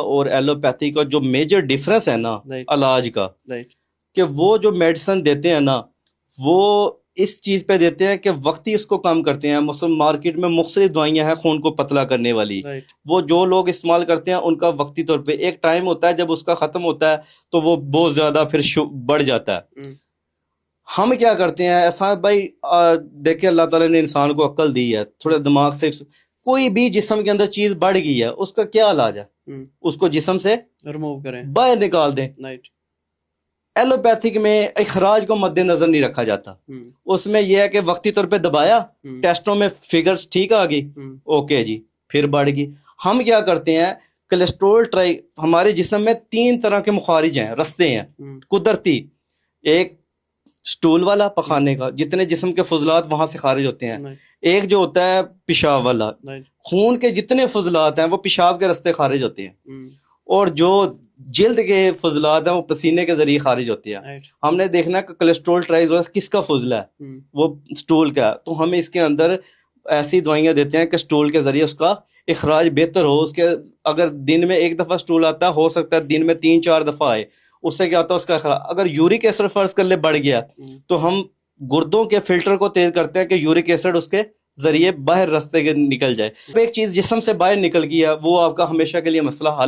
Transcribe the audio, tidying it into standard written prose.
اور ایلوپیتھی کا جو میجر ڈفرنس ہے نا علاج کا، کہ وہ جو میڈیسن دیتے ہیں نا وہ اس چیز پہ دیتے ہیں کہ وقتی اس کو کم کرتے ہیں. مثلا مارکیٹ میں مختلف دوائیاں ہیں خون کو پتلا کرنے والی، وہ جو لوگ استعمال کرتے ہیں ان کا وقتی طور پہ ایک ٹائم ہوتا ہے جب اس کا ختم ہوتا ہے تو وہ بہت زیادہ پھر بڑھ جاتا ہے. ہم کیا کرتے ہیں ایسا بھائی، دیکھیں اللہ تعالیٰ نے انسان کو عقل دی ہے، تھوڑے دماغ سے کوئی بھی جسم کے اندر چیز بڑھ گئی ہے اس کا کیا علاج ہے؟ اس کو جسم سے ریموو کریں، باہر نکال دیں. ایلوپیتھک میں اخراج کو مد نظر نہیں رکھا جاتا، اس میں یہ ہے کہ وقتی طور پہ دبایا، ٹیسٹوں میں فگرز ٹھیک آ گئی، اوکے جی پھر بڑھ گئی. ہم کیا کرتے ہیں کولیسٹرول ہمارے جسم میں 3 طرح کے مخارج ہیں، رستے ہیں قدرتی. ایک سٹول والا پخانے کا، جتنے جسم کے فضلات وہاں سے خارج ہوتے ہیں. ایک جو ہوتا ہے پیشاب والا، خون کے جتنے فضلات ہیں وہ پیشاب کے رستے خارج ہوتے ہیں. اور جو جلد کے فضلات ہیں وہ پسینے کے ذریعے خارج ہوتے ہیں. ہم نے دیکھنا ہے کہ کولیسٹرول ٹرائگلس کس کا فضلہ ہے، وہ سٹول کا. تو ہم اس کے اندر ایسی دوائیاں دیتے ہیں کہ سٹول کے ذریعے اس کا اخراج بہتر ہو. اس کے اگر دن میں 1 دفعہ سٹول آتا ہے، ہو سکتا ہے دن میں 3-4 دفعہ آئے. اس سے کیا ہوتا ہے اس کا اخراج. اگر یورک ایسڈ فرض کر لے بڑھ گیا تو ہم گردوں کے فلٹر کو تیز کرتے ہیں کہ یورک ایسڈ اس کے ذریعے باہر رستے کے نکل جائے. ایک چیز جسم سے باہر نکل گئی ہے وہ آپ کا ہمیشہ کے لیے مسئلہ حل